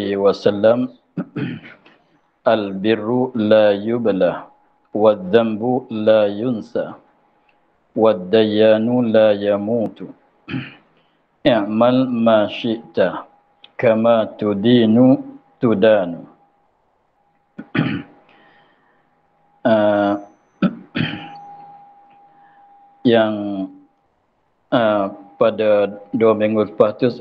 alaihi wasallam, al-birru la yublah, wad-dhanbu la yunsa, wad-dayyanu la yamutu. I'mal ma syi'ta kama tudinu tudanu. Yang pada 2 minggu lepas tu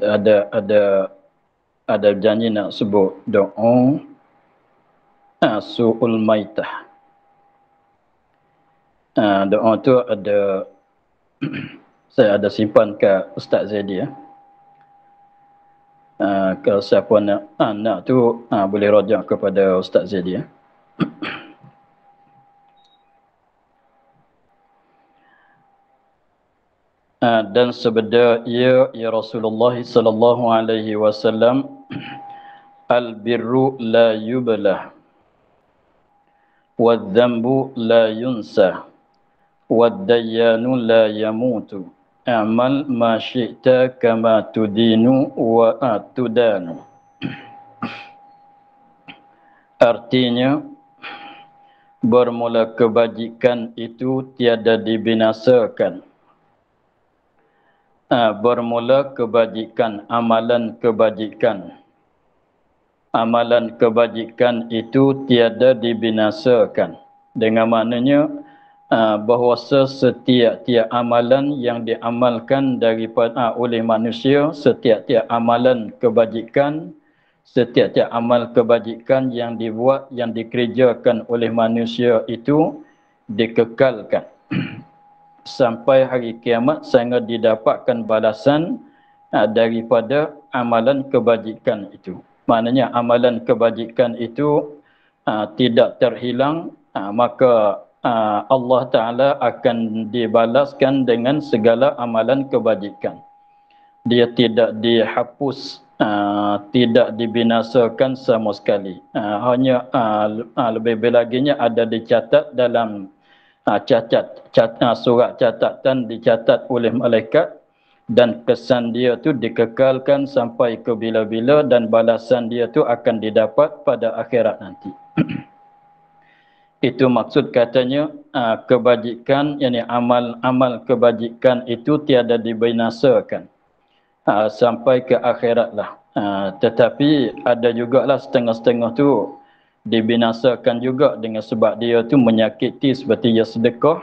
ada janji nak sebut doa su'ul maitah. Doa tu ada saya ada simpan ke Ustaz Zaidi ya. Kalau siapa nak tu boleh rujuk kepada Ustaz Zaidi ya. Dan sabda ya Rasulullah sallallahu alaihi wasallam, al-birru la yublah, wad-dhanbu la yunsa, wad-dayyanu la yamutu. Amal ma syi'ta kama tudinu wa tudanu. Artinya, bermula kebajikan itu tiada dibinasakan. Bermula kebajikan, amalan kebajikan. Amalan kebajikan itu tiada dibinasakan. Dengan maknanya bahawa setiap-tiap amalan yang diamalkan daripada oleh manusia, setiap-tiap amalan kebajikan, setiap-tiap amal kebajikan yang dibuat, yang dikerjakan oleh manusia itu dikekalkan sampai hari kiamat sehingga didapatkan balasan daripada amalan kebajikan itu. Maknanya amalan kebajikan itu tidak terhilang, maka Allah Ta'ala akan dibalaskan dengan segala amalan kebajikan. Dia tidak dihapus, tidak dibinasakan sama sekali. Hanya lebih laginya ada dicatat dalam surat catatan, dicatat oleh malaikat, dan kesan dia tu dikekalkan sampai ke bila-bila, dan balasan dia tu akan didapat pada akhirat nanti. Itu maksud katanya kebajikan, yakni amal kebajikan itu tiada dibinasakan sampai ke akhirat lah. Tetapi ada jugalah setengah-setengah tu dibinasakan juga dengan sebab dia tu menyakiti, seperti dia sedekah.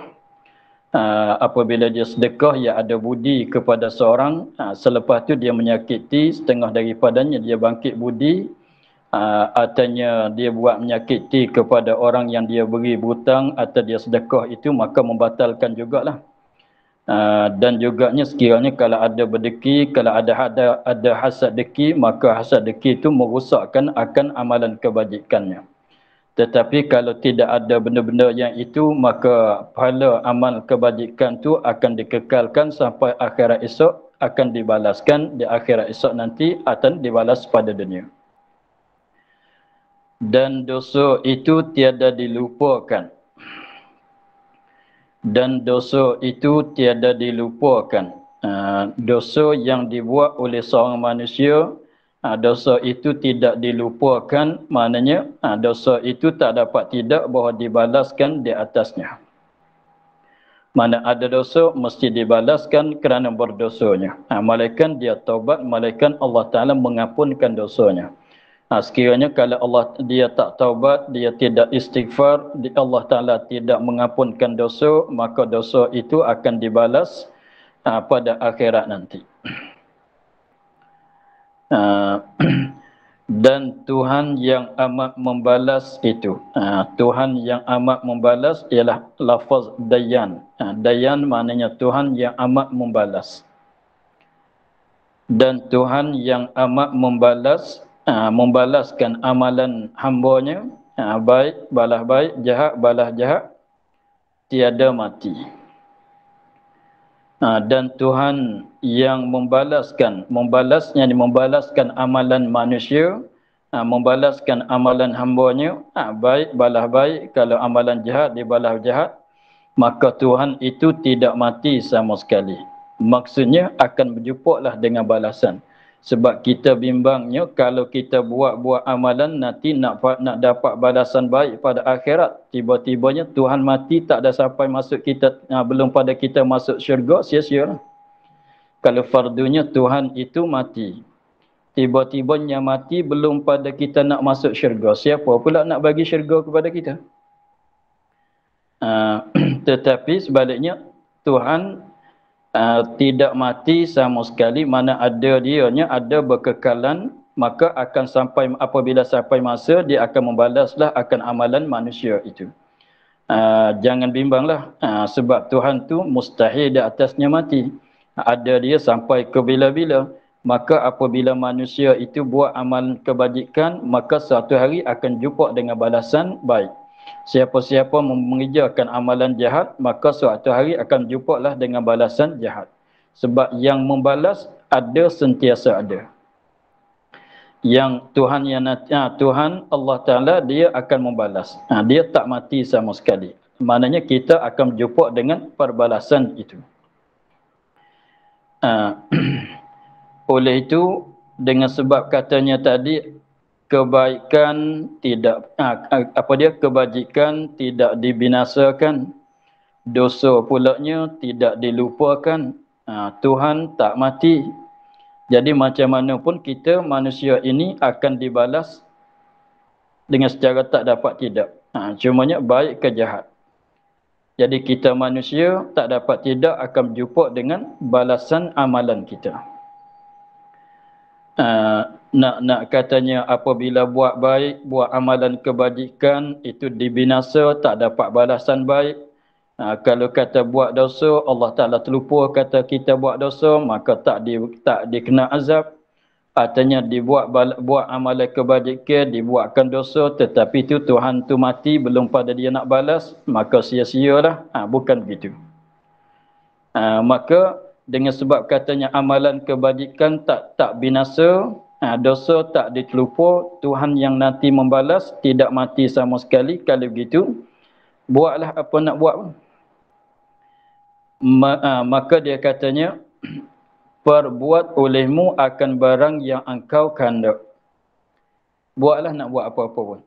Apabila dia sedekah, ia ada budi kepada seorang, selepas tu dia menyakiti, setengah daripadanya dia bangkit budi, artinya dia buat menyakiti kepada orang yang dia beri hutang atau dia sedekah itu, maka membatalkan jugalah. Dan juganya sekiranya kalau ada berdeki, kalau ada hasad deki, maka hasad deki itu merosakkan akan amalan kebajikannya. Tetapi kalau tidak ada benda-benda yang itu, maka pahala amal kebajikan itu akan dikekalkan sampai akhirat esok, akan dibalaskan di akhirat esok nanti, akan dibalas pada dunia. Dan dosa itu tiada dilupakan. Dan dosa itu tiada dilupakan. Dosa yang dibuat oleh seorang manusia, dosa itu tidak dilupakan, maknanya dosa itu tak dapat tidak bahawa dibalaskan di atasnya. Mana ada dosa mesti dibalaskan kerana berdosanya. Malaikat dia taubat, malaikat Allah Ta'ala mengampunkan dosanya. Sekiranya kalau dia tak taubat, dia tidak istighfar, Allah Ta'ala tidak mengampunkan dosa, maka dosa itu akan dibalas pada akhirat nanti. Dan Tuhan yang amat membalas itu, Tuhan yang amat membalas ialah lafaz Dayan. Dayan maknanya Tuhan yang amat membalas. Dan Tuhan yang amat membalas, membalaskan amalan hambanya, baik balas baik, jahat balas jahat, tiada mati. Dan Tuhan yang membalaskan amalan manusia, membalaskan amalan hambanya, baik balas baik, kalau amalan jahat dibalas jahat, maka Tuhan itu tidak mati sama sekali. Maksudnya akan berjumpaklah dengan balasan. Sebab kita bimbangnya kalau kita buat amalan nanti nak dapat balasan baik pada akhirat. Tiba-tibanya Tuhan mati tak ada sampai masuk kita, belum pada kita masuk syurga, sia-sia. Kalau fardunya Tuhan itu mati. Tiba-tibanya mati belum pada kita nak masuk syurga. Siapa pula nak bagi syurga kepada kita? Tetapi sebaliknya Tuhan tidak mati sama sekali, mana ada dianya, ada berkekalan, maka akan sampai, apabila sampai masa dia akan membalaslah akan amalan manusia itu. Jangan bimbanglah, sebab Tuhan tu mustahil di atasnya mati. Ada dia sampai ke bila-bila. Maka apabila manusia itu buat amal kebajikan, maka suatu hari akan jumpa dengan balasan baik. Siapa-siapa mengerjakan amalan jahat, maka suatu hari akan jumpalah dengan balasan jahat. Sebab yang membalas ada, sentiasa ada. Yang Tuhan Tuhan Allah Ta'ala, dia akan membalas. Dia tak mati sama sekali. Maknanya kita akan jumpa dengan perbalasan itu. Oleh itu, dengan sebab katanya tadi, kebaikan tidak kebajikan tidak dibinasakan, dosa pulaknya tidak dilupakan. Tuhan tak mati. Jadi macam mana pun kita manusia ini akan dibalas dengan secara tak dapat tidak. Cumanya baik ke jahat. Jadi kita manusia tak dapat tidak akan berjumpa dengan balasan amalan kita. Nak katanya apabila buat baik, buat amalan kebajikan itu dibinasa, tak dapat balasan baik. Kalau kata buat dosa, Allah Ta'ala terlupa kata kita buat dosa, maka tak dikena azab. Artinya buat amalan kebajikan, dibuatkan dosa, tetapi itu Tuhan tu mati belum pada dia nak balas, maka sia-sialah. Bukan begitu. Maka dengan sebab katanya amalan kebajikan tak binasa, dosa tak diterlupa, Tuhan yang nanti membalas, tidak mati sama sekali. Kalau begitu, buatlah apa nak buat. Maka dia katanya, perbuat olehmu akan barang yang engkau kandak. Buatlah, nak buat apa-apa pun.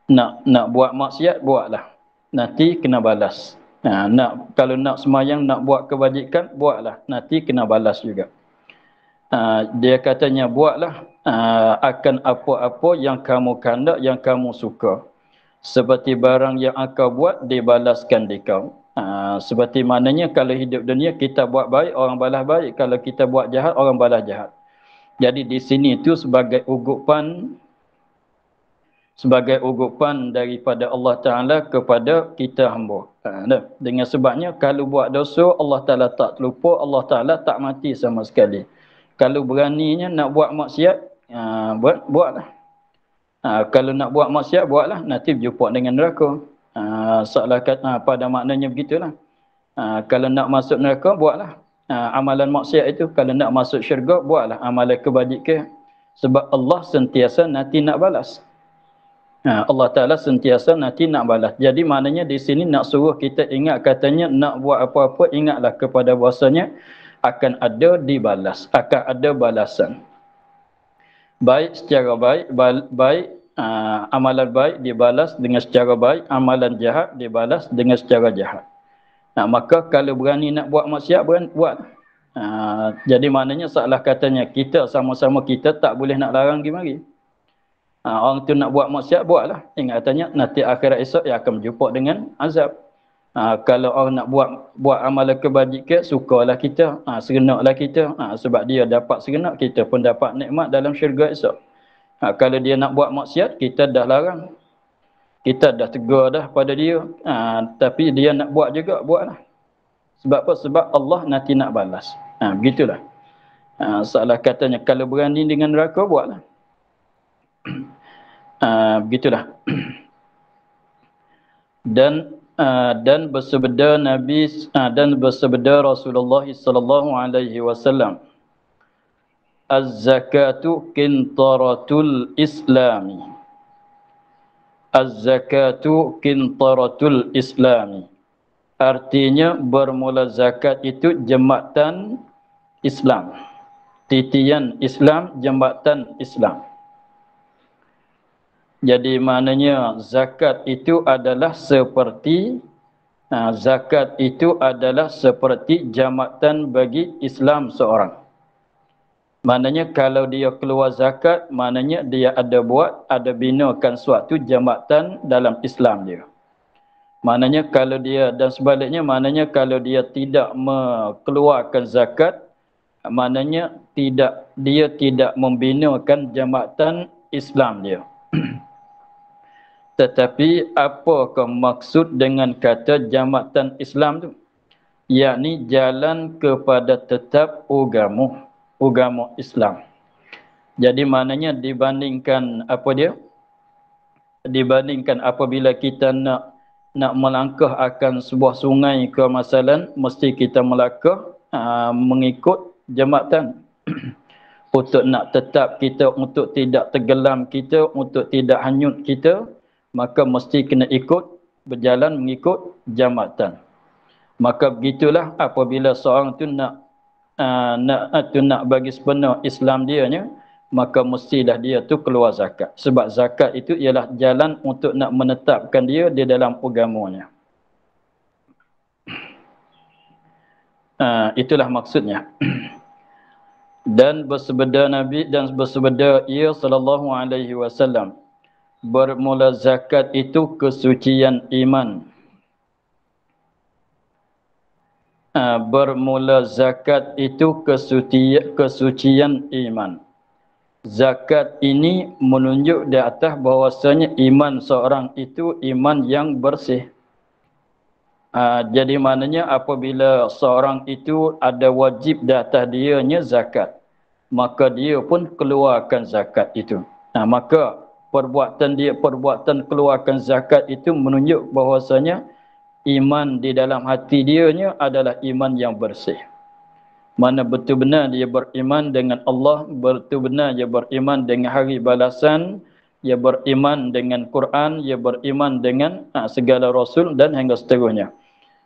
Nak buat maksiat, buatlah. Nanti kena balas. Kalau nak semayang, nak buat kebajikan, buatlah. Nanti kena balas juga. Dia katanya, buatlah akan apa-apa yang kamu kandak, yang kamu suka. Seperti barang yang engkau buat, dibalaskan di kau. Seperti maknanya kalau hidup dunia kita buat baik, orang balas baik. Kalau kita buat jahat, orang balas jahat. Jadi di sini itu sebagai ugupan daripada Allah Ta'ala kepada kita hamba. Dengan sebabnya kalau buat dosa, Allah Ta'ala tak terlupa, Allah Ta'ala tak mati sama sekali. Kalau beraninya nak buat maksiat, buatlah. Kalau nak buat maksiat, buatlah. Nanti berjumpa dengan neraka. Pada maknanya begitulah. Kalau nak masuk neraka, buatlah amalan maksiat itu. Kalau nak masuk syurga, buatlah amalan kebajikan. Sebab Allah sentiasa nanti nak balas. Allah Ta'ala sentiasa nanti nak balas. Jadi maknanya di sini nak suruh kita ingat, katanya nak buat apa-apa, ingatlah kepada bahasanya akan ada dibalas, akan ada balasan. Baik secara baik, amalan baik dibalas dengan secara baik, amalan jahat dibalas dengan secara jahat. Maka kalau berani nak buat maksiat, buat. Jadi maknanya salah katanya kita sama-sama kita tak boleh nak larang pergi mari. Orang tu nak buat maksiat, buatlah. Ingat katanya nanti akhirat esok dia akan berjumpa dengan azab. Kalau orang nak buat amalan kebajikan, sukalah kita, serenaklah kita. Sebab dia dapat serenak, kita pun dapat nikmat dalam syurga esok. Kalau dia nak buat maksiat, kita dah larang. Kita dah tegur dah pada dia. Tapi dia nak buat juga, buatlah. Sebab apa? Sebab Allah nanti nak balas. Begitulah. Salah katanya, kalau berani dengan neraka, buatlah. Begitulah. Dan bersabda Nabi dan bersabda Rasulullah sallallahu alaihi wasallam, az-zakatu qintaratul islami. Az-zakatu qintaratul islami. Artinya bermula zakat itu jembatan Islam. titian Islam, jambatan Islam. Jadi maknanya zakat itu adalah seperti zakat itu adalah seperti jambatan bagi Islam seorang. Maknanya kalau dia keluar zakat, maknanya dia ada binakan suatu jambatan dalam Islam dia. Maknanya kalau dia, dan sebaliknya maknanya kalau dia tidak mengeluarkan zakat, maknanya dia tidak membinakan jambatan Islam dia. Tetapi apakah maksud dengan kata jambatan Islam tu? Yakni jalan kepada tetap agama Islam. Jadi maknanya dibandingkan dibandingkan apabila kita nak melangkah akan sebuah sungai ke masalan, mesti kita melangkah mengikut jambatan. Untuk nak tetap kita, untuk tidak tenggelam kita, untuk tidak hanyut kita, maka mesti kena berjalan mengikut jambatan. Maka begitulah apabila seorang tu nak bagi sebenar Islam dia nya, maka mestilah dia tu keluar zakat. Sebab zakat itu ialah jalan untuk nak menetapkan dia di dalam agamanya. Itulah maksudnya. Dan bersabda Nabi dan bersabda ia sallallahu alaihi wasallam, bermula zakat itu kesucian iman. Bermula zakat itu kesucian iman. Zakat ini menunjuk di atas bahawasanya iman seorang itu iman yang bersih. Jadi maknanya apabila seorang itu ada wajib di atas dianya zakat, maka dia pun keluarkan zakat itu. Maka perbuatan keluarkan zakat itu menunjuk bahawasanya iman di dalam hati dianya adalah iman yang bersih. Mana betul-benar dia beriman dengan Allah, betul-benar dia beriman dengan hari balasan, dia beriman dengan Quran, dia beriman dengan segala Rasul dan hingga seterusnya.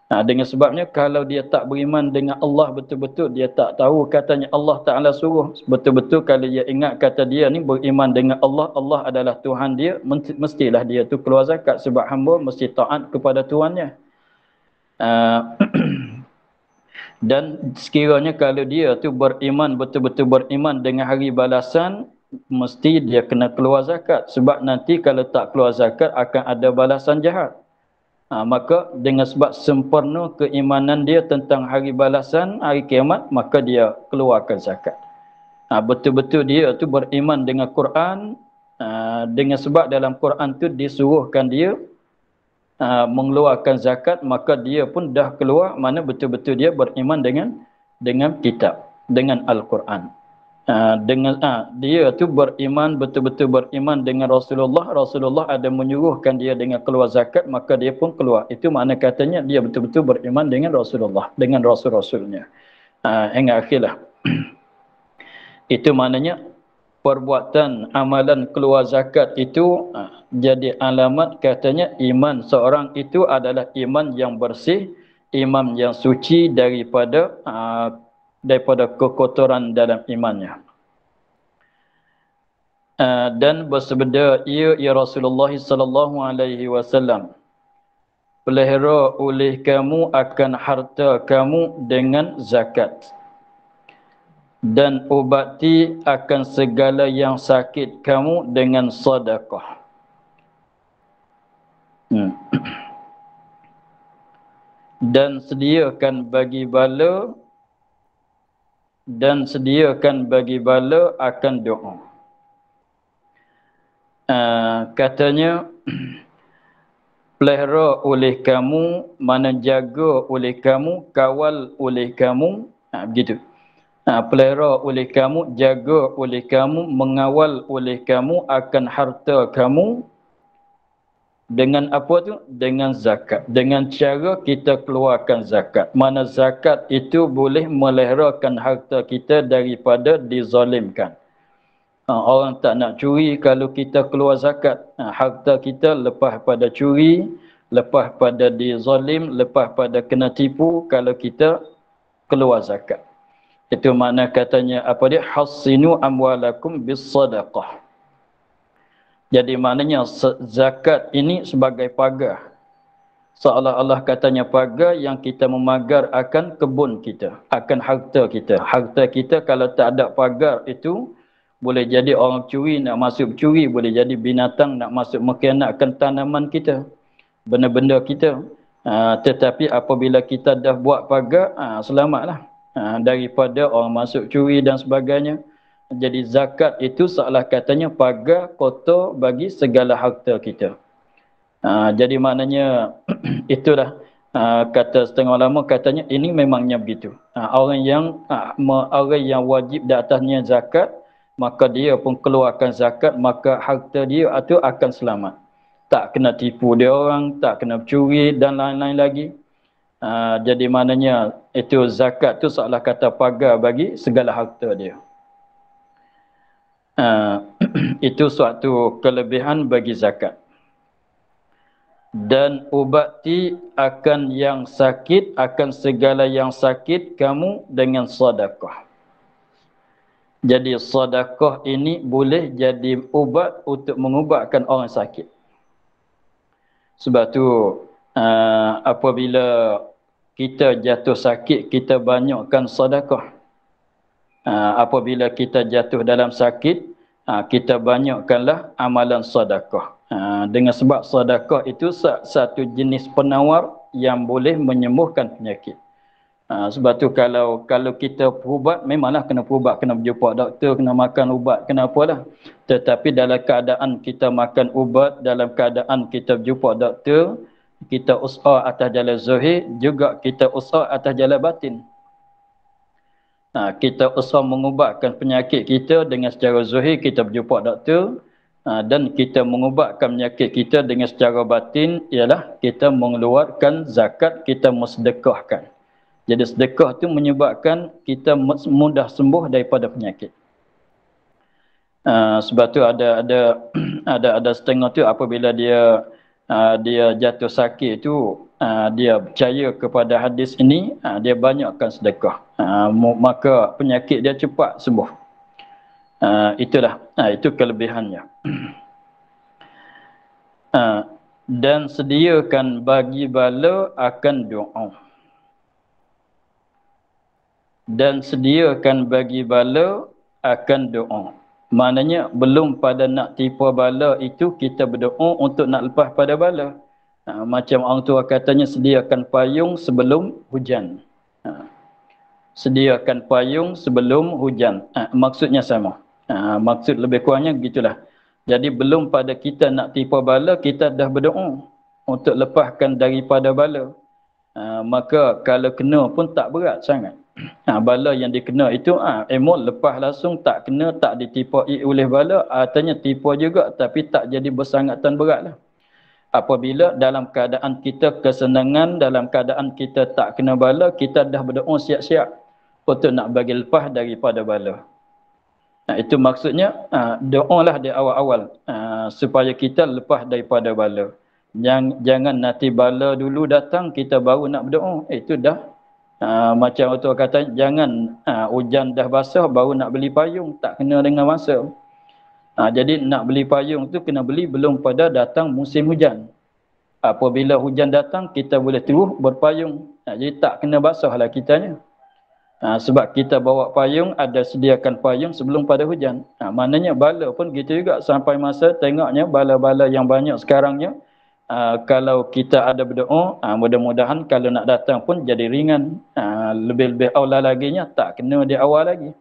Dengan sebabnya kalau dia tak beriman dengan Allah betul-betul, dia tak tahu katanya Allah Ta'ala suruh. Betul-betul kalau dia ingat kata dia ni beriman dengan Allah, Allah adalah Tuhan dia, mestilah dia tu keluar zakat. Sebab hamba mesti taat kepada Tuhannya. Dan sekiranya kalau dia tu beriman, betul-betul beriman dengan hari balasan, mesti dia kena keluar zakat. Sebab nanti kalau tak keluar zakat akan ada balasan jahat. Maka dengan sebab sempurna keimanan dia tentang hari balasan, hari kiamat, maka dia keluarkan zakat. Betul-betul dia tu beriman dengan Quran, dengan sebab dalam Quran tu disuruhkan dia mengeluarkan zakat, maka dia pun dah keluar, mana betul-betul dia beriman dengan kitab, dengan Al-Quran. Dia tu beriman, betul-betul beriman dengan Rasulullah. Rasulullah ada menyuruhkan dia dengan keluar zakat, maka dia pun keluar. Itu makna katanya dia betul-betul beriman dengan Rasulullah, dengan Rasul-Rasulnya. Hingga akhirlah. Itu maknanya perbuatan amalan keluar zakat itu jadi alamat katanya iman seorang itu adalah iman yang bersih, iman yang suci daripada kekotoran dalam imannya. Dan bersabda ya Rasulullah sallallahu alaihi wasallam, pelihara oleh kamu akan harta kamu dengan zakat, dan ubati akan segala yang sakit kamu dengan sedekah. Dan sediakan bagi bala akan doa. Katanya pelihara oleh kamu, mana jaga oleh kamu, kawal oleh kamu, begitu. Pelihara oleh kamu, jaga oleh kamu, mengawal oleh kamu akan harta kamu. Dengan apa tu? Dengan zakat. Dengan cara kita keluarkan zakat. Mana zakat itu boleh meliharakan harta kita daripada dizalimkan. Orang tak nak curi kalau kita keluar zakat. Harta kita lepas pada curi, lepas pada dizalim, lepas pada kena tipu kalau kita keluar zakat. Itu makna katanya apa dia? Hassinu amwalakum bis sadaqah. Jadi maknanya zakat ini sebagai pagar. Seolah-olah katanya pagar yang kita memagar akan kebun kita, akan harta kita. Harta kita kalau tak ada pagar itu, boleh jadi orang curi nak masuk curi, boleh jadi binatang nak masuk mengkhianatkan tanaman kita, benda-benda kita. Tetapi apabila kita dah buat pagar, selamatlah daripada orang masuk curi dan sebagainya. Jadi zakat itu seolah katanya pagar kotor bagi segala harta kita. Jadi maknanya itulah kata setengah ulama katanya ini memangnya begitu. Orang yang wajib di atasnya zakat, maka dia pun keluarkan zakat, maka harta dia itu akan selamat. Tak kena tipu dia orang, tak kena curi dan lain-lain lagi. Jadi maknanya itu zakat tu seolah kata pagar bagi segala harta dia. Itu suatu kelebihan bagi zakat. Dan ubati akan yang sakit, akan segala yang sakit kamu dengan sedekah. Jadi sedekah ini boleh jadi ubat untuk mengubatkan orang sakit. Sebab tu apabila kita jatuh sakit, kita banyakkan sedekah. Apabila kita jatuh dalam sakit, kita banyakkanlah amalan sedekah. Dengan sebab sedekah itu satu jenis penawar yang boleh menyembuhkan penyakit. Sebab tu kalau kita berubat, memanglah kena berubat, kena berjumpa doktor, kena makan ubat, kena apalah. Tetapi dalam keadaan kita makan ubat, dalam keadaan kita berjumpa doktor, kita usaha atas jalan zahir, juga kita usaha atas jalan batin. Kita usaha mengubatkan penyakit kita dengan secara zahir, kita berjumpa doktor, dan kita mengubatkan penyakit kita dengan secara batin, ialah kita mengeluarkan zakat, kita mensedekahkan. Jadi sedekah itu menyebabkan kita mudah sembuh daripada penyakit. Sebab tu ada setengah tu apabila dia jatuh sakit itu, dia percaya kepada hadis ini, dia banyakkan sedekah, maka penyakit dia cepat sembuh. Itu kelebihannya. Dan sediakan bagi bala akan doa. Dan sediakan bagi bala akan doa. Maknanya belum pada nak tipu bala itu, kita berdoa untuk nak lepas pada bala. Macam orang tua katanya, sediakan payung sebelum hujan. Sediakan payung sebelum hujan. Maksudnya sama. Maksud lebih kurangnya gitulah. Jadi belum pada kita nak tipu bala, kita dah berdoa untuk lepaskan daripada bala. Maka kalau kena pun tak berat sangat. Bala yang dikena itu emol lepas langsung, tak kena, tak ditipui oleh bala, artinya tipu juga tapi tak jadi bersangatan beratlah. Apabila dalam keadaan kita kesenangan, dalam keadaan kita tak kena bala, kita dah berdoa siap-siap untuk nak bagi lepas daripada bala. Itu maksudnya doalah di awal-awal supaya kita lepas daripada bala. Jangan nanti bala dulu datang kita baru nak berdoa. Itu dah macam autor kata, jangan hujan dah basah baru nak beli payung, tak kena dengan masa. Jadi nak beli payung tu kena beli belum pada datang musim hujan. Apabila hujan datang kita boleh terus berpayung. Jadi tak kena basahlah kitanya. Sebab kita bawa payung, ada sediakan payung sebelum pada hujan. Maknanya bala pun gitu juga, sampai masa tengoknya bala-bala yang banyak sekarangnya, kalau kita ada berdoa, mudah-mudahan kalau nak datang pun jadi ringan. Lebih-lebih awal laginya tak kena di awal lagi.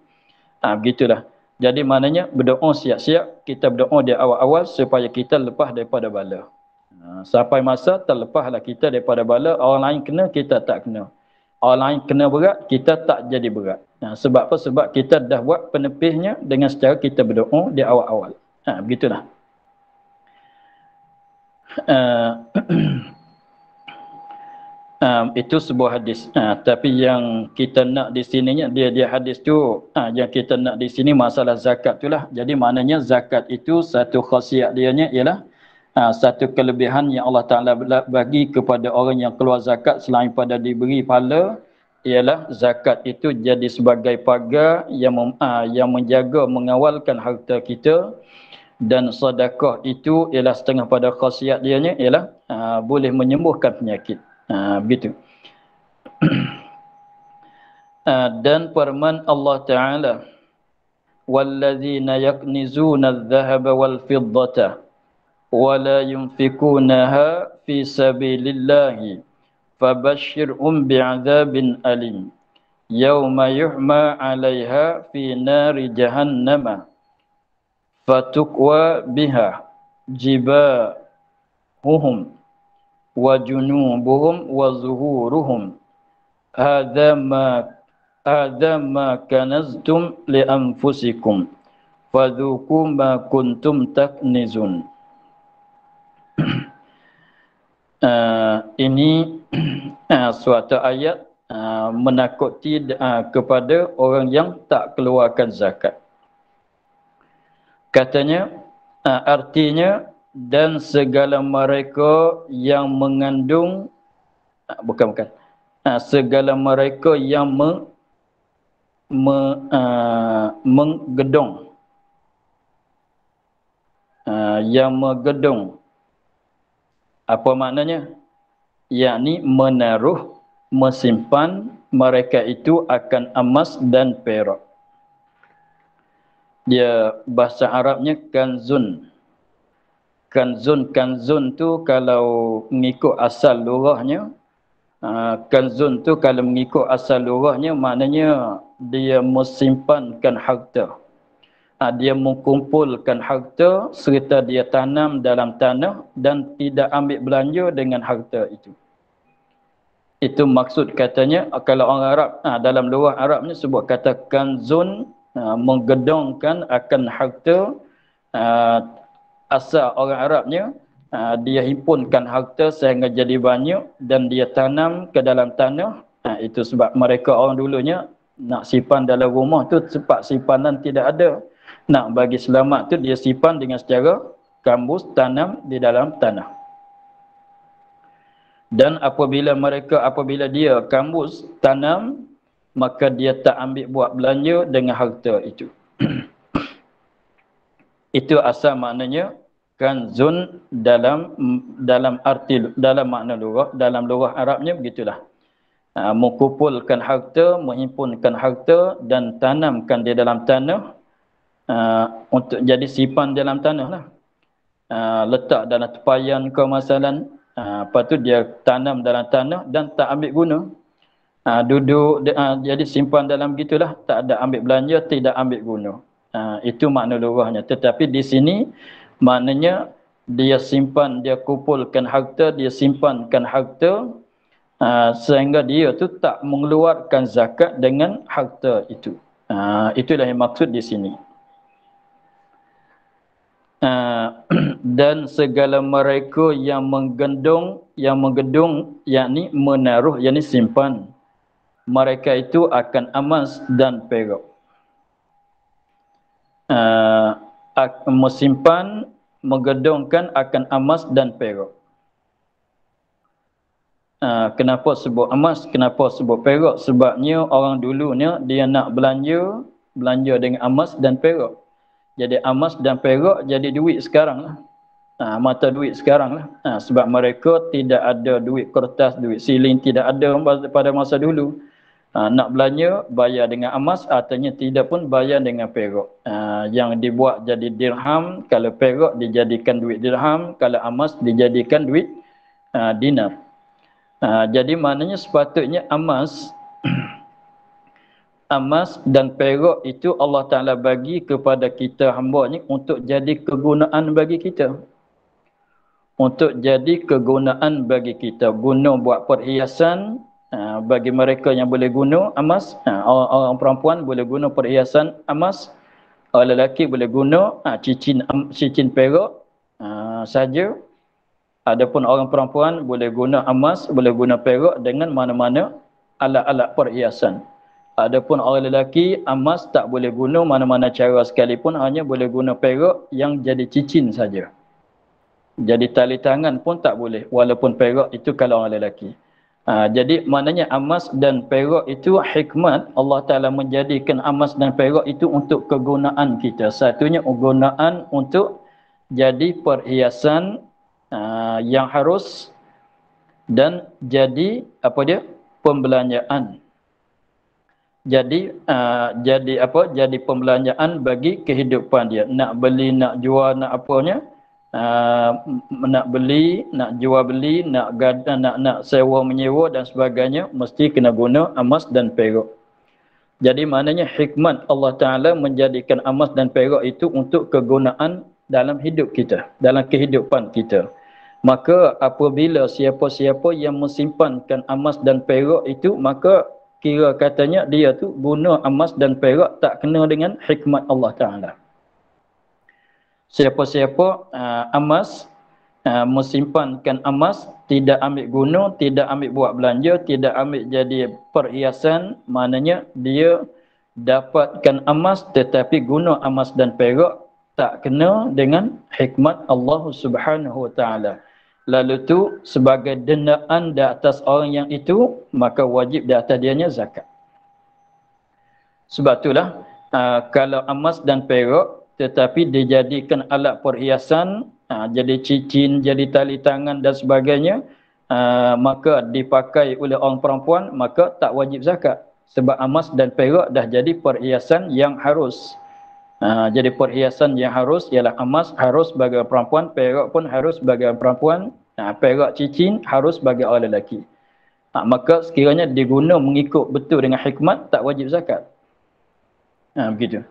Begitulah. Jadi maknanya berdoa siap-siap, kita berdoa di awal-awal supaya kita lepas daripada bala. Sampai masa terlepaslah kita daripada bala, orang lain kena, kita tak kena. Orang lain kena berat, kita tak jadi berat. Sebab apa? Sebab kita dah buat penepihnya dengan secara kita berdoa di awal-awal. Begitulah. Itu sebuah hadis. Tapi yang kita nak di sininya, dia hadis tu, yang kita nak di sini masalah zakat itulah. Jadi maknanya zakat itu satu khasiat dianya ialah satu kelebihan yang Allah Ta'ala bagi kepada orang yang keluar zakat selain pada diberi pahala, ialah zakat itu jadi sebagai pagar yang menjaga mengawalkan harta kita, dan sedekah itu ialah setengah pada khasiat dianya ialah boleh menyembuhkan penyakit. Begitu. Dan firman Allah Taala, walladzina yaknizuna adh-dhahaba wal fiddata wa la yunfikunaha fi sabilillahi fabashshirhum bi'adzabin alim yauma yuhma 'alaiha fi nari jahannama fatukwa biha jibahuhum wa junubuhum wa zuhuruhum hadza ma kanaztum li anfusikum fadhuku ma kuntum taknizun. Ini suatu ayat menakuti kepada orang yang tak keluarkan zakat. Katanya, artinya, dan segala mereka yang mengandung, segala mereka yang menggedong, apa maknanya? Yakni menaruh, mesimpan mereka itu akan emas dan perak. Dia bahasa Arabnya kanzun. Kanzun tu kalau mengikut asal lurahnya, kanzun tu kalau mengikut asal lurahnya maknanya dia mesimpankan harta. Dia mengumpulkan harta serta dia tanam dalam tanah dan tidak ambil belanja dengan harta itu. Itu maksud katanya. Kalau orang Arab, dalam luar Arabnya sebut kata kanzun, menggedongkan akan harta. Asal orang Arabnya, dia himpunkan harta sehingga jadi banyak dan dia tanam ke dalam tanah. Itu sebab mereka orang dulunya nak simpan dalam rumah tu sebab simpanan tidak ada. Nak bagi selamat tu dia simpan dengan secara kambus, tanam di dalam tanah. Dan apabila dia kambus, tanam, maka dia tak ambil buat belanja dengan harta itu. Itu asal maknanya kanzun dalam makna lugah, dalam lugah Arabnya begitulah. Mengumpulkan harta, menghimpunkan harta dan tanamkan di dalam tanah, untuk jadi simpan dalam tanah lah. Letak dalam tepayan ke masalan, lepas tu dia tanam dalam tanah dan tak ambil guna. Jadi simpan dalam gitulah, tak ada ambil belanja, tidak ambil guna. Itu makna lughahnya. Tetapi di sini maknanya dia simpan, dia kumpulkan harta, dia simpankan harta, sehingga dia tu tak mengeluarkan zakat dengan harta itu. Itulah yang maksud di sini. Dan segala mereka yang menggedong, yakni menaruh, yakni simpan, mereka itu akan emas dan perak. Mesimpan, menggedongkan akan emas dan perak. Kenapa sebut emas, kenapa sebut perak? Sebabnya orang dulunya dia nak belanja dengan emas dan perak. Jadi emas dan perak jadi duit sekarang lah. Mata duit sekarang lah. Sebab mereka tidak ada duit kertas, duit siling, tidak ada pada masa dulu. Nak belanja bayar dengan emas, artinya tidak pun bayar dengan perak. Yang dibuat jadi dirham, kalau perak dijadikan duit dirham, kalau emas dijadikan duit dinar. Jadi maknanya sepatutnya emas dan perak itu Allah Ta'ala bagi kepada kita hamba-Nya untuk jadi kegunaan bagi kita. Untuk jadi kegunaan bagi kita. Guna buat perhiasan, bagi mereka yang boleh guna emas. Orang perempuan boleh guna perhiasan emas. Orang lelaki boleh guna cincin perak saja. Adapun orang perempuan boleh guna emas, boleh guna perak dengan mana-mana alat-alat perhiasan. Adapun orang lelaki, emas tak boleh guna mana-mana cara sekalipun, hanya boleh guna perak yang jadi cincin saja. Jadi tali tangan pun tak boleh, walaupun perak itu kalau orang lelaki. Jadi maknanya emas dan perak itu hikmat Allah Ta'ala menjadikan emas dan perak itu untuk kegunaan kita. Satunya kegunaan untuk jadi perhiasan yang harus, dan jadi apa dia, pembelanjaan. Jadi apa, jadi pembelanjaan bagi kehidupan dia. Nak beli, nak jual, nak apanya, nak beli, nak jual beli, nak sewa menyewa dan sebagainya, mesti kena guna emas dan perak. Jadi maknanya hikmat Allah Ta'ala menjadikan emas dan perak itu untuk kegunaan dalam hidup kita, dalam kehidupan kita. Maka apabila siapa-siapa yang menyimpankan emas dan perak itu, maka kira katanya dia tu guna emas dan perak tak kena dengan hikmat Allah Ta'ala. Siapa-siapa emas, menyimpankan emas, tidak ambil guna, tidak ambil buat belanja, tidak ambil jadi perhiasan, maknanya dia dapatkan emas tetapi guna emas dan perak tak kena dengan hikmat Allah Subhanahu Wa Ta'ala. Lalu tu sebagai dendaan di atas orang yang itu, maka wajib di atas dianya zakat. Sebab itulah kalau emas dan perak tetapi dijadikan alat perhiasan, jadi cincin, jadi tali tangan dan sebagainya, maka dipakai oleh orang perempuan, maka tak wajib zakat. Sebab emas dan perak dah jadi perhiasan yang harus. Jadi perhiasan yang harus ialah emas harus bagi perempuan, perak pun harus bagi perempuan, perak cincin harus bagi orang lelaki. Maka sekiranya diguna mengikut betul dengan hikmat, tak wajib zakat. Begitu.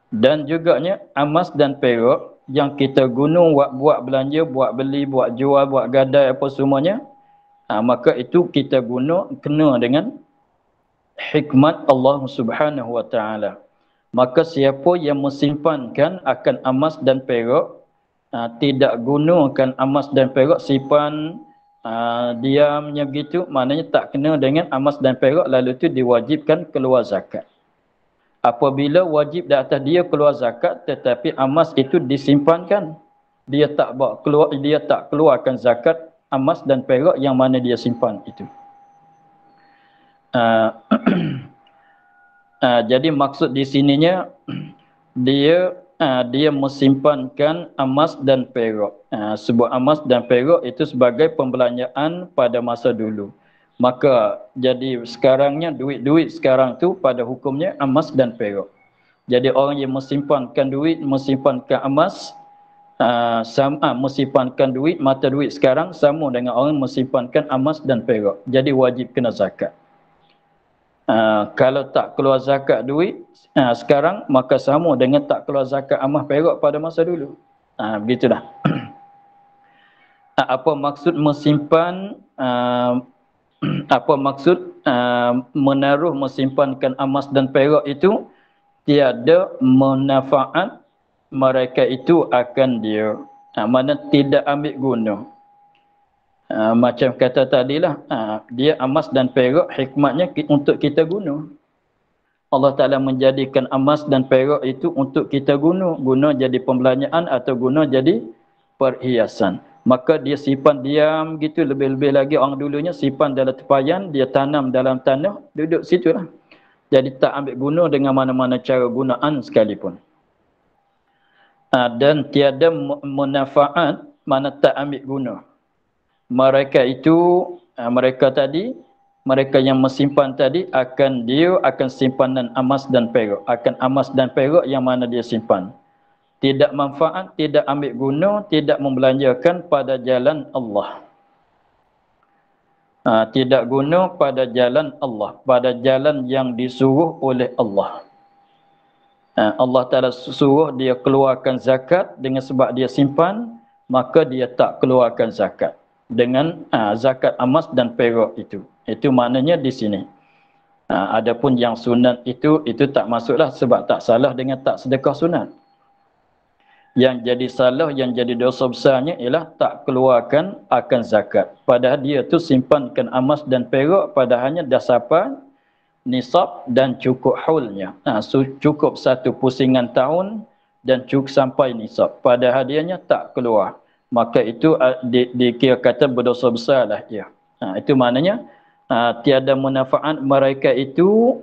Dan juganya emas dan perak yang kita guna buat belanja, buat beli, buat jual, buat gadai apa semuanya, maka itu kita guna kena dengan hikmat Allah Subhanahu Wa Ta'ala. Maka siapa yang menyimpankan akan emas dan perak, tidak gunakan emas dan perak, simpan diamnya gitu, maknanya tak kena dengan emas dan perak, lalu tu diwajibkan keluar zakat. Apabila wajib di atas dia keluar zakat tetapi emas itu disimpankan, dia tak keluarkan zakat emas dan perak yang mana dia simpan itu. Jadi maksud di sininya dia menyimpankan emas dan perak. Sebab emas dan perak itu sebagai pembelanjaan pada masa dulu. Maka jadi sekarangnya duit sekarang tu pada hukumnya emas dan perak. Jadi orang yang menyimpankan duit, menyimpankan emas, menyimpankan duit, mata duit sekarang sama dengan orang menyimpankan emas dan perak. Jadi wajib kena zakat. Kalau tak keluar zakat duit sekarang, maka sama dengan tak keluar zakat emas perak pada masa dulu. Begitulah. Apa maksud menyimpan, apa maksud menaruh, menyimpankan emas dan perak itu? Tiada manfaat mereka itu akan dia, mana tidak ambil guna. Macam kata tadilah, dia emas dan perak hikmatnya untuk kita guna. Allah Ta'ala menjadikan emas dan perak itu untuk kita guna jadi pembelanjaan atau guna jadi perhiasan. Maka dia simpan diam gitu, lebih-lebih lagi orang dulunya simpan dalam tepayan, dia tanam dalam tanah, duduk situlah. Jadi tak ambil guna dengan mana-mana cara gunaan sekalipun. Dan tiada manfaat mana tak ambil guna. Mereka itu, mereka yang menyimpan tadi akan simpanan emas dan perak, akan emas dan perak yang mana dia simpan. Tidak manfaat, tidak ambil guna, tidak membelanjakan pada jalan Allah. Tidak guna pada jalan Allah, pada jalan yang disuruh oleh Allah. Allah Ta'ala suruh dia keluarkan zakat dengan sebab dia simpan, maka dia tak keluarkan zakat dengan zakat emas dan perak itu. Itu maknanya di sini. Adapun yang sunat itu tak masuklah sebab tak salah dengan tak sedekah sunat. Yang jadi salah, yang jadi dosa besarnya ialah tak keluarkan akan zakat. Padahal dia tu simpankan emas dan perak padahalnya dah sampai nisab dan cukup haulnya. Cukup satu pusingan tahun dan cukup sampai nisab. Padahal dianya tak keluar. Maka itu dikira kata berdosa besar lah dia. Itu maknanya tiada manfaat mereka itu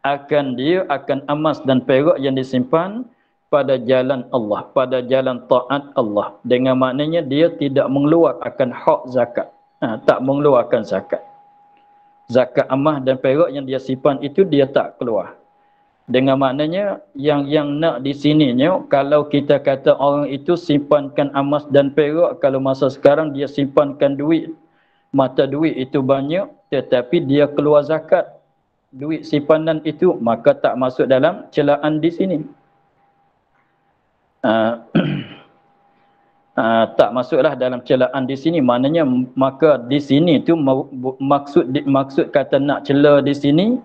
akan emas dan perak yang disimpan pada jalan Allah, pada jalan taat Allah. Dengan maknanya dia tidak mengeluarkan hak zakat. Tak mengeluarkan zakat. Zakat emas dan perak yang dia simpan itu dia tak keluar. Dengan maknanya yang nak di sininya, kalau kita kata orang itu simpankan emas dan perak, kalau masa sekarang dia simpankan duit, mata duit itu banyak, tetapi dia keluar zakat duit simpanan itu, maka tak masuk dalam celaan di sini. Tak masuklah dalam celaan di sini. Maknanya maka di sini tu maksud kata nak cela di sini,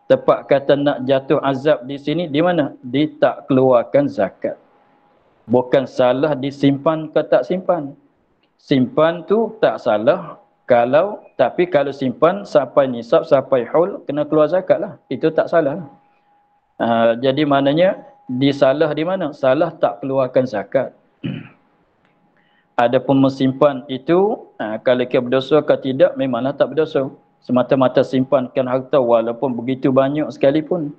tepat kata nak jatuh azab di sini di mana? Dia tak keluarkan zakat. Bukan salah disimpan ke tak simpan. Simpan tu tak salah tapi kalau simpan sampai nisab, sampai haul, kena keluar zakat lah. Itu tak salah. Jadi maknanya disalah di mana? Salah tak keluarkan zakat. Adapun mesimpan itu, kalau kita berdosa ke tidak, memanglah tak berdosa. Semata-mata simpankan harta walaupun begitu banyak sekalipun.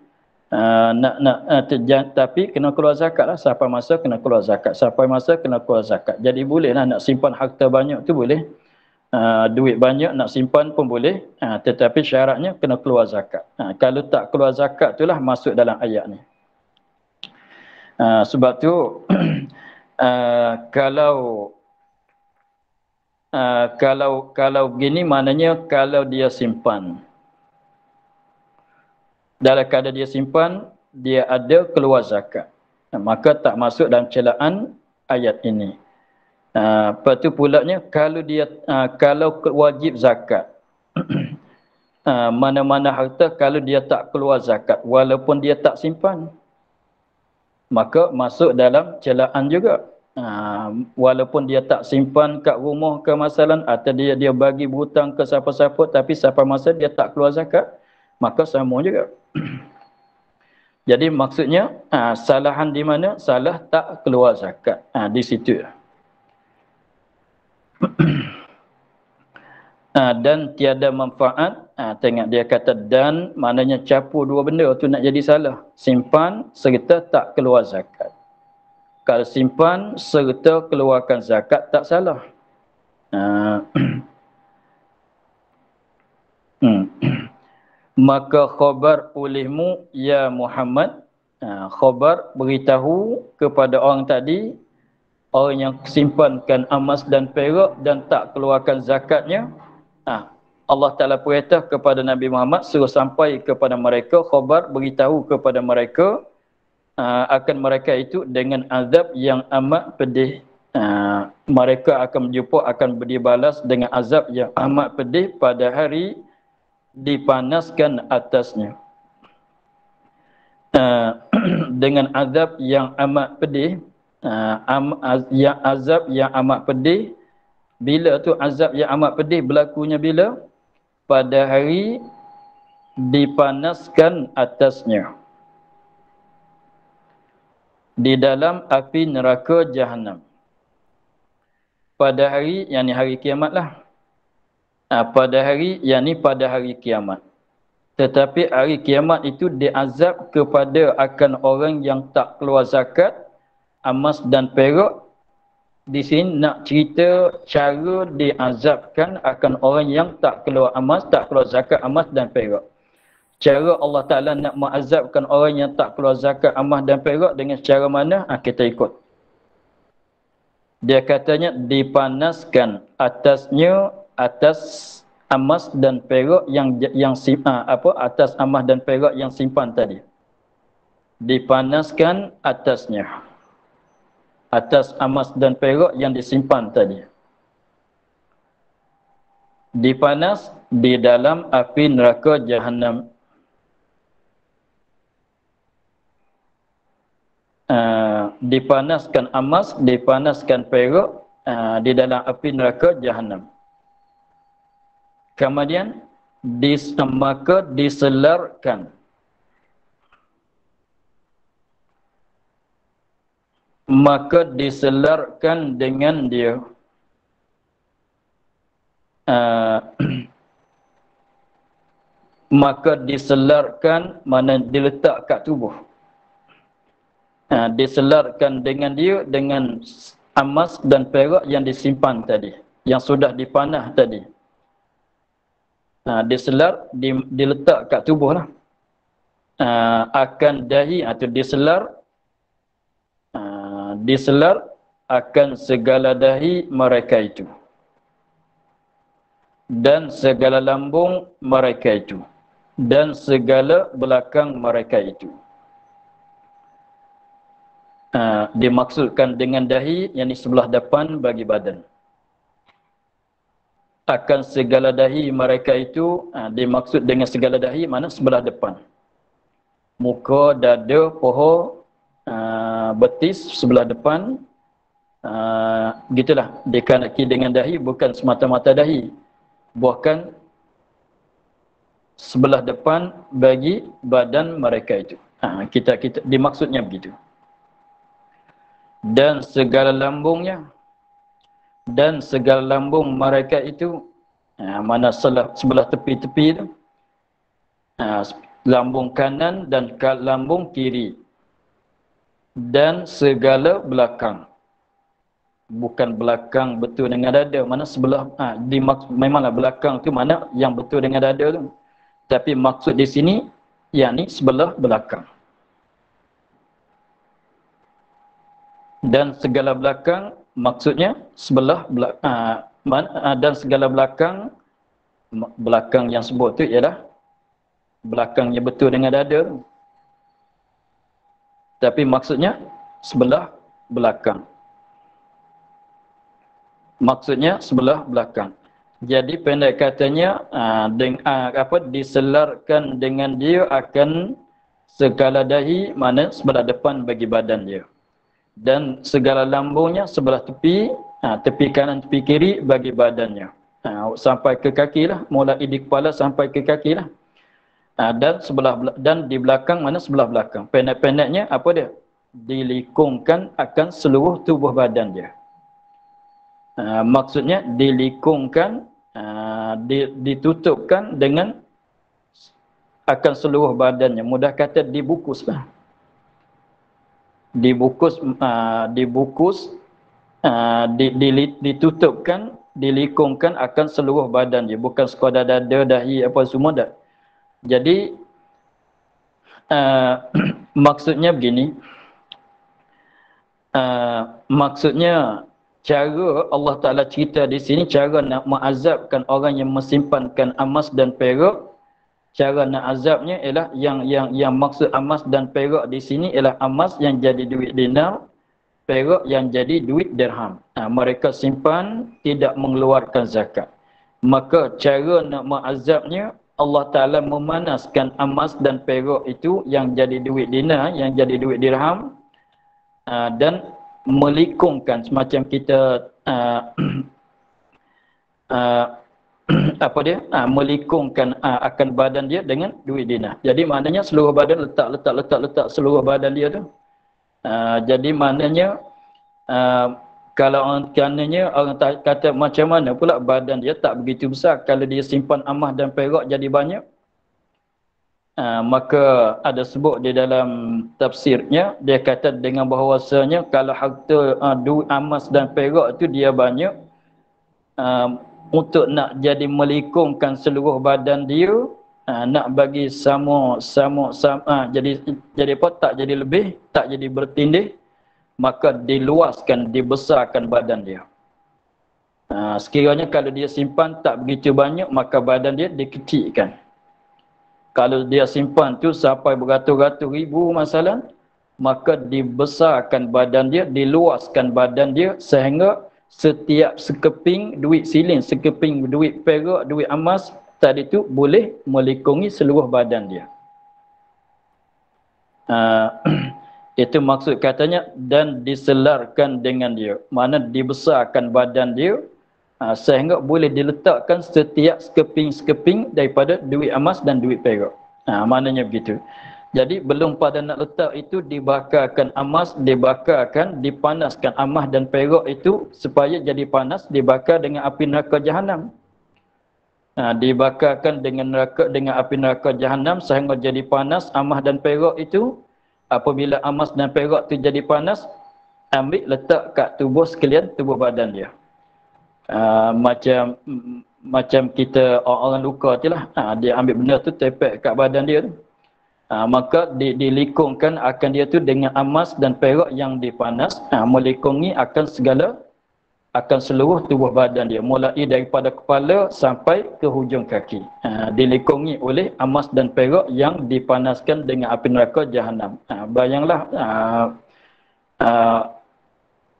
Tapi kena keluar zakat lah. Sampai masa kena keluar zakat. Sampai masa kena keluar zakat. Jadi bolehlah nak simpan harta banyak tu boleh. Duit banyak nak simpan pun boleh. Tetapi syaratnya kena keluar zakat. Kalau tak keluar zakat itulah masuk dalam ayat ni. Sebab tu kalau begini maknanya kalau dia simpan, dalam keadaan dia simpan, dia ada keluar zakat, maka tak masuk dalam celaan ayat ini. Lepas tu pulaknya kalau wajib zakat, mana-mana harta kalau dia tak keluar zakat walaupun dia tak simpan, maka masuk dalam celaan juga. Walaupun dia tak simpan kat rumah ke masalah, atau dia bagi berhutang ke siapa-siapa, tapi sampai masa dia tak keluar zakat, maka sama juga. Jadi maksudnya salahan di mana? Salah tak keluar zakat. Di situ. Dan tiada manfaat. Tengok dia kata dan, maknanya campur dua benda tu nak jadi salah. Simpan serta tak keluar zakat. Kalau simpan serta keluarkan zakat tak salah. Maka khabar olehmu ya Muhammad, khabar beritahu kepada orang tadi, orang yang simpankan emas dan perak dan tak keluarkan zakatnya. Allah Ta'ala perintah kepada Nabi Muhammad suruh sampai kepada mereka, khabar beritahu kepada mereka akan mereka itu dengan azab yang amat pedih. Mereka akan berjumpa, akan dibalas dengan azab yang amat pedih pada hari dipanaskan atasnya. Dengan azab yang amat pedih, azab yang amat pedih. Bila tu azab yang amat pedih berlakunya bila? Pada hari dipanaskan atasnya di dalam api neraka Jahannam. Pada hari, yakni hari kiamat lah. Pada hari kiamat. Tetapi hari kiamat itu diazab kepada akan orang yang tak keluar zakat, emas dan perak. Di sini nak cerita cara diazabkan akan orang yang tak keluar emas, tak keluar zakat emas dan perak. Cara Allah Ta'ala nak mengazabkan orang yang tak keluar zakat emas dan perak dengan cara mana? Kita ikut. Dia katanya dipanaskan atasnya, atas emas dan perak atas emas dan perak yang simpan tadi. Dipanaskan atasnya, atas emas dan perak yang disimpan tadi. Dipanas di dalam api neraka Jahannam. Dipanaskan emas, dipanaskan perak di dalam api neraka Jahannam. Kemudian maka diselarkan, dengan dia maka diselarkan, mana diletak kat tubuh. Diselarkan dengan dia dengan emas dan perak yang disimpan tadi, yang sudah dipanah tadi. Diselar, diletak kat tubuh lah. Akan dahi atau diselar akan segala dahi mereka itu dan segala lambung mereka itu dan segala belakang mereka itu. Dimaksudkan dengan dahi yang di sebelah depan bagi badan. Akan segala dahi mereka itu, dimaksud dengan segala dahi mana sebelah depan. Muka, dada, paha, betis sebelah depan, gitulah. Dikanaki dengan dahi bukan semata-mata dahi, bahkan sebelah depan bagi badan mereka itu. Kita dimaksudnya begitu. Dan segala lambungnya, dan segala lambung mereka itu, mana sebelah tepi-tepi itu, lambung kanan dan lambung kiri, dan segala belakang. Bukan belakang betul dengan dada, mana sebelah, memanglah belakang tu mana yang betul dengan dada tu, tapi maksud di sini yakni sebelah belakang. Dan segala belakang maksudnya sebelah dan segala belakang yang sebut tu ialah belakangnya betul dengan dada, tapi maksudnya sebelah belakang. Maksudnya sebelah belakang. Jadi pendek katanya, diselarkan dengan dia akan segala dahi mana sebelah depan bagi badan dia. Dan segala lambungnya sebelah tepi, tepi kanan, tepi kiri bagi badannya. Sampai ke kaki lah, mulai di kepala sampai ke kaki lah. Dan di belakang mana sebelah belakang. Pendek-pendeknya apa dia? Dilikungkan akan seluruh tubuh badan dia. Maksudnya dilikungkan, ditutupkan dengan akan seluruh badannya. Mudah kata dibungkus lah. Ditutupkan, dilikungkan akan seluruh badan dia, bukan sekadar dada, dahi apa semua dah. Jadi maksudnya begini, maksudnya cara Allah Taala cerita di sini, cara nak mengazabkan orang yang menyimpankan emas dan perak. Cara nak azabnya ialah yang maksud emas dan perak di sini ialah emas yang jadi duit dinar, perak yang jadi duit dirham. Mereka simpan tidak mengeluarkan zakat. Maka cara nak mengazabnya, Allah Taala memanaskan emas dan perak itu yang jadi duit dinar, yang jadi duit dirham, dan melikungkan semacam kita melikungkan akan badan dia dengan duit dinar. Jadi maknanya seluruh badan letak seluruh badan dia tu. Jadi maknanya kalau orang kata macam mana pula badan dia tak begitu besar kalau dia simpan emas dan perak jadi banyak. Maka ada sebut di dalam tafsirnya, dia kata dengan bahawasanya kalau harta duit emas dan perak tu dia banyak, untuk nak jadi melikungkan seluruh badan dia, nak bagi sama jadi apa, tak jadi lebih, tak jadi bertindih, maka diluaskan, dibesarkan badan dia. Sekiranya kalau dia simpan tak begitu banyak, maka badan dia dikecilkan. Kalau dia simpan tu sampai beratus-ratus ribu masalah, maka dibesarkan badan dia, diluaskan badan dia sehingga setiap sekeping duit silin, sekeping duit perak, duit emas tadi tu boleh melikungi seluruh badan dia. Itu maksud katanya, dan diselarkan dengan dia. Mana dibesarkan badan dia sehingga boleh diletakkan setiap sekeping-sekeping daripada duit emas dan duit perak. Maknanya begitu. Jadi belum pada nak letak itu, dibakarkan emas, dipanaskan emas dan perak itu supaya jadi panas, dibakar dengan api neraka Jahannam. Dibakarkan dengan neraka, dengan api neraka Jahannam sehingga jadi panas. Emas dan perak itu, apabila emas dan perak itu jadi panas, ambil letak kat tubuh sekalian tubuh badan dia. Macam kita orang luka tu lah, dia ambil benda tu tepek kat badan dia tu. Maka dilikungkan akan dia tu dengan emas dan perak yang dipanas, melikungi akan seluruh tubuh badan dia, mulai daripada kepala sampai ke hujung kaki. Dilikungi oleh emas dan perak yang dipanaskan dengan api neraka Jahannam.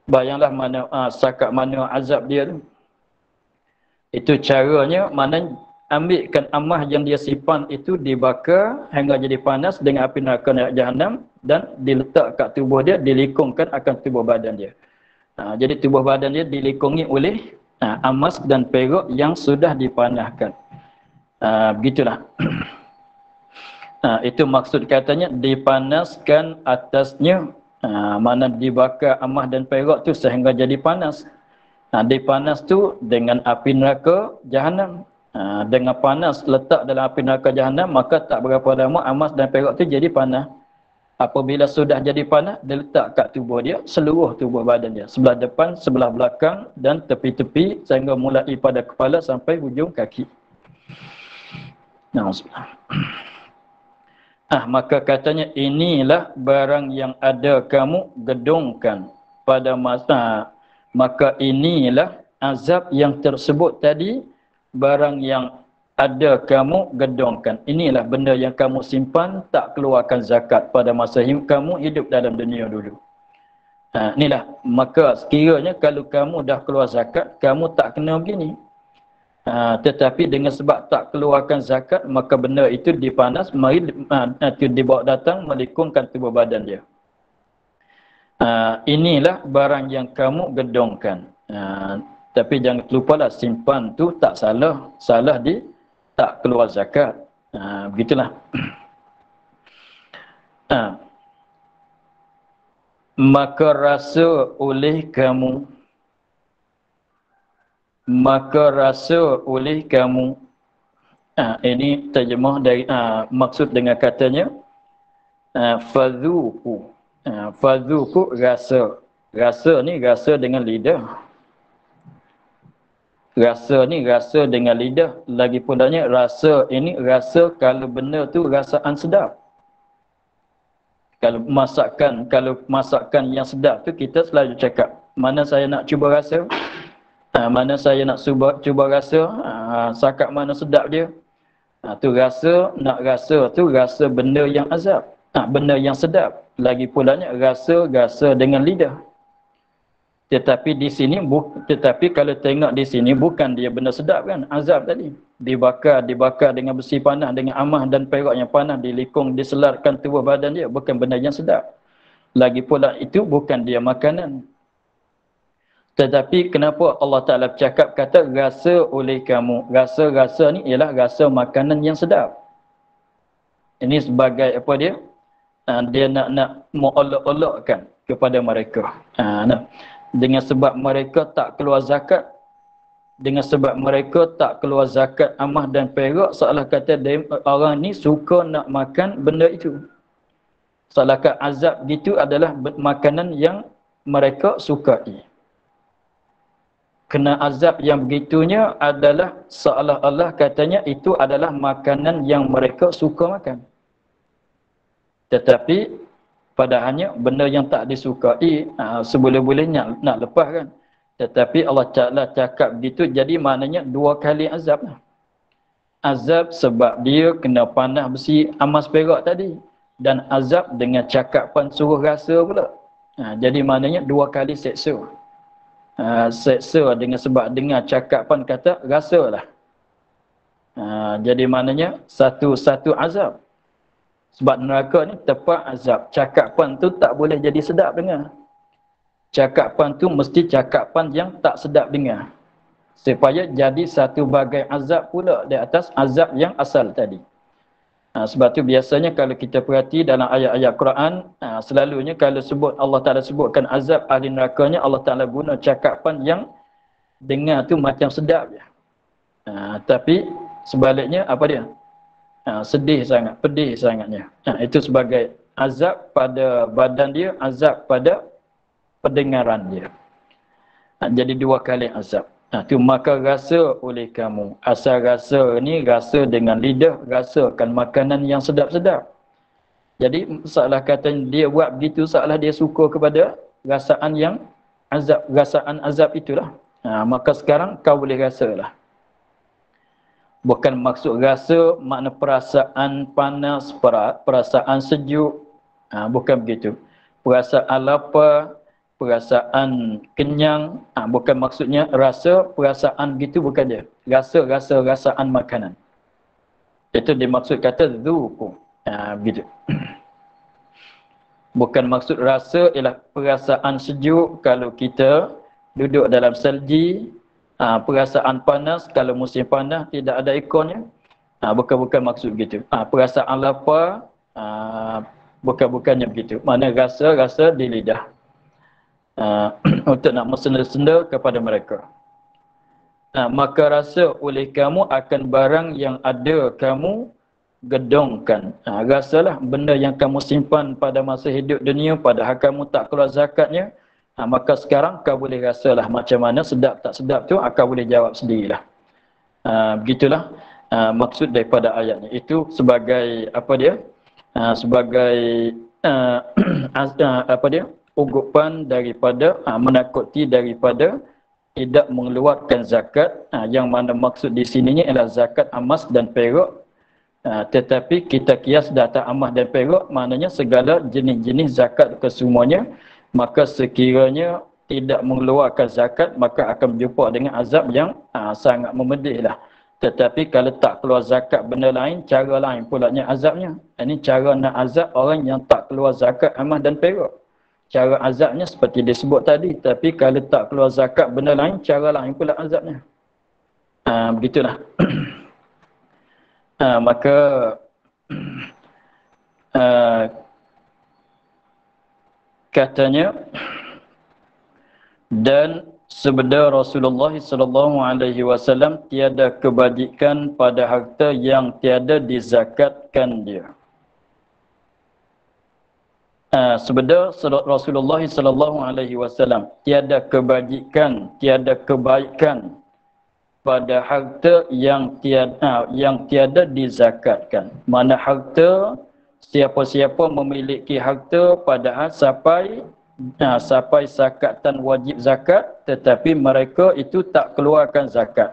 Bayanglah mana sakat mana azab dia tu. Itu caranya, mana ambilkan emas yang dia simpan itu dibakar hingga jadi panas dengan api neraka Jahannam dan diletak kat tubuh dia, dilikungkan akan tubuh badan dia. Jadi tubuh badan dia dilikungi oleh emas dan perak yang sudah dipanaskan. Begitulah. Itu maksud katanya dipanaskan atasnya. Mana dibakar emas dan perak tu sehingga jadi panas. Dipanas tu dengan api neraka Jahannam. Dengan panas letak dalam api neraka Jahannam, maka tak berapa lama emas dan perak tu jadi panas. Apabila sudah jadi panas, dia letak kat tubuh dia, seluruh tubuh badan dia, sebelah depan, sebelah belakang dan tepi-tepi, sehingga mulai pada kepala sampai hujung kaki. Maka katanya, inilah barang yang ada kamu gedungkan pada masa. Maka inilah azab yang tersebut tadi, barang yang ada kamu gedungkan. Inilah benda yang kamu simpan, tak keluarkan zakat pada masa kamu hidup dalam dunia dulu. Inilah, maka sekiranya kalau kamu dah keluar zakat, kamu tak kena begini. Tetapi dengan sebab tak keluarkan zakat, maka benda itu dipanas, dibawa datang melikungkan tubuh badan dia. Inilah barang yang kamu gedungkan. Tapi jangan lupalah, simpan tu tak salah. Salah tak keluar zakat. Begitulah. Maka rasa oleh kamu, ini terjemah dari maksud dengan katanya fadhuku. Fadhuku, rasa ni rasa dengan lidah. Rasa ni rasa dengan lidah. Lagi pulanya rasa ini rasa kalau benda tu rasaan sedap. Kalau masakan yang sedap tu kita selalu cakap, mana saya nak cuba rasa? Mana saya nak cuba rasa? Sakat mana sedap dia? Tu rasa, nak rasa tu rasa benda yang azab. Benda yang sedap. Lagi pulanya rasa dengan lidah. Tetapi di sini, tetapi kalau tengok di sini, bukan dia benda sedap kan, azab tadi. Dibakar dengan besi panas, dengan emas dan perak yang panas, dilikung, diselarkan tubuh badan dia, bukan benda yang sedap. Lagi pula itu bukan dia makanan. Tetapi kenapa Allah Ta'ala bercakap, kata rasa oleh kamu. Rasa ni ialah rasa makanan yang sedap. Ini sebagai apa dia? Dia nak mengolok-olokkan kepada mereka. Dengan sebab mereka tak keluar zakat, emas dan perak, seolah kata orang ni suka nak makan benda itu. Seolah kata azab gitu adalah makanan yang mereka sukai. Kena azab yang begitunya adalah seolah-olah katanya itu adalah makanan yang mereka suka makan. Tetapi padahalnya benda yang tak disukai, seboleh-bolehnya nak lepas kan. Tetapi Allah Ta'ala cakap begitu, jadi maknanya dua kali azab. Azab sebab dia kena panah besi emas perak tadi, dan azab dengan cakapan suruh rasa pula. Jadi maknanya dua kali seksa. Seksa dengan sebab dengar cakapan kata rasalah. Jadi maknanya satu azab. Sebab neraka ni tepat azab. Cakapan tu tak boleh jadi sedap dengar. Cakapan tu mesti cakapan yang tak sedap dengar. Supaya jadi satu bagai azab pula di atas azab yang asal tadi. Sebab tu biasanya kalau kita perhati dalam ayat-ayat Quran, selalunya kalau sebut Allah Ta'ala sebutkan azab ahli nerakanya, Allah Ta'ala guna cakapan yang dengar tu macam sedap je. Tapi sebaliknya apa dia? Sedih sangat, pedih sangatnya. Itu sebagai azab pada badan dia, azab pada pendengaran dia. Jadi dua kali azab. Tu maka rasa oleh kamu. Asal rasa ni rasa dengan lidah, rasakan makanan yang sedap-sedap. Jadi seolah kata dia buat begitu seolah dia suka kepada rasaan yang azab, rasaan azab itulah. Maka sekarang kau boleh rasalah. Bukan maksud rasa makna perasaan panas, perasaan sejuk. Bukan begitu. Perasaan lapar, perasaan kenyang, bukan maksudnya rasa perasaan gitu, bukan dia. Rasaan makanan. Itu dimaksud kata zuku. Begitu. Bukan maksud rasa ialah perasaan sejuk kalau kita duduk dalam salji, perasaan panas kalau musim panas tidak ada airconnya. Bukan maksud begitu. Perasaan lapar, bukannya begitu. Mana rasa di lidah. Untuk nak mesenda-senda kepada mereka. Maka rasa oleh kamu akan barang yang ada kamu gedongkan. Rasalah benda yang kamu simpan pada masa hidup dunia, padahal kamu tak keluar zakatnya. Maka sekarang kau boleh rasalah macam mana, sedap tak sedap tu kau boleh jawab sendirilah. Begitulah maksud daripada ayatnya. Itu sebagai apa dia? Sebagai apa dia? Ugupan daripada menakuti daripada tidak mengeluarkan zakat, yang mana maksud di sininya ialah zakat emas dan perak. Tetapi kita kias data emas dan perak, maknanya segala jenis-jenis zakat kesemuanya. Maka sekiranya tidak mengeluarkan zakat, maka akan berjumpa dengan azab yang sangat memedihlah. Tetapi kalau tak keluar zakat benda lain, cara lain pulaknya azabnya. Ini cara nak azab orang yang tak keluar zakat emas dan perak. Cara azabnya seperti disebut tadi. Tapi kalau tak keluar zakat benda lain, cara lain pula azabnya. Begitulah. Maka katanya, dan sabda Rasulullah SAW, tiada kebajikan pada harta yang tiada dizakatkan dia. Sabda Rasulullah SAW, tiada kebajikan, tiada kebaikan pada harta yang tiada dizakatkan. Mana harta, siapa-siapa memiliki harta padahal sampai zakatan wajib zakat, tetapi mereka itu tak keluarkan zakat,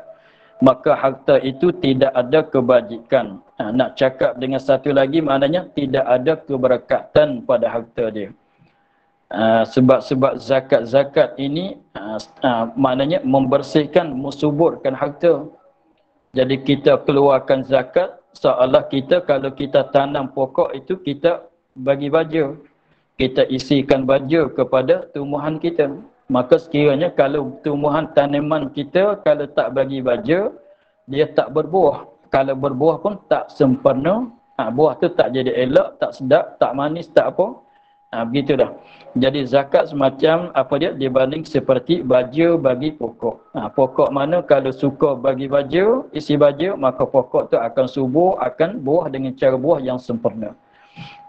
maka harta itu tidak ada kebajikan. Nak cakap dengan satu lagi, maknanya tidak ada keberkatan pada harta dia. Sebab zakat ini maknanya membersihkan, mensuburkan harta. Jadi kita keluarkan zakat seolah kita, kalau kita tanam pokok itu kita bagi baja, kita isikan baja kepada tumbuhan kita. Maka sekiranya kalau tumbuhan tanaman kita kalau tak bagi baja, dia tak berbuah. Kalau berbuah pun tak sempurna, buah tu tak jadi elok, tak sedap, tak manis, tak apa. Begitu dah. Jadi zakat semacam apa dia, dibanding seperti baja bagi pokok. Pokok mana kalau suka bagi baja, isi baja, maka pokok tu akan subur, akan buah dengan cara buah yang sempurna.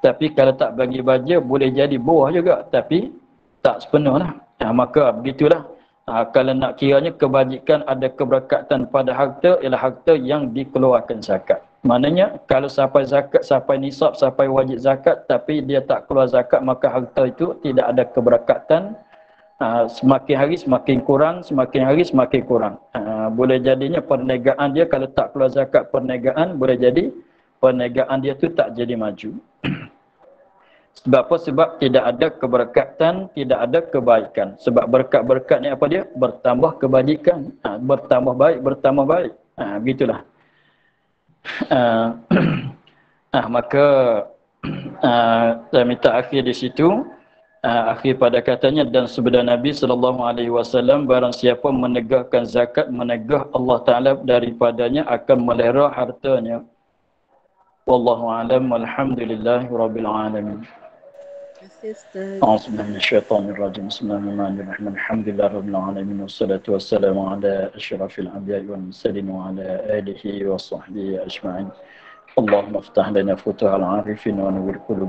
Tapi kalau tak bagi baja, boleh jadi buah juga, tapi tak sepenuhlah. Maka begitulah. Kalau nak kiranya kebajikan ada keberkatan pada harta, ialah harta yang dikeluarkan zakat. Maknanya kalau sampai zakat, sampai nisab, sampai wajib zakat, tapi dia tak keluar zakat, maka harta itu tidak ada keberkatan. Semakin hari semakin kurang, semakin hari semakin kurang. Boleh jadinya perniagaan dia, kalau tak keluar zakat perniagaan, boleh jadi perniagaan dia tu tak jadi maju. Sebab apa? Sebab tidak ada keberkatan, tidak ada kebaikan. Sebab berkat-berkat ni apa dia? Bertambah kebajikan. Bertambah baik, bertambah baik. Begitulah. Maka saya minta akhir di situ. Akhir pada katanya, dan sabda Nabi SAW, barang siapa menegakkan zakat, menegah Allah Ta'ala daripadanya, akan melihara hartanya. Wallahu a'lam, walhamdulillahi rabbil alamin. Ustaz. أعوذ بالله من الشيطان الرجيم بسم الله الرحمن الرحيم الحمد لله رب العالمين والصلاة والسلام على أشرف الأنبياء والمرسلين وعلى آله وصحبه أجمعين اللهم افتح لنا فتوح العارفين ونور قلوبنا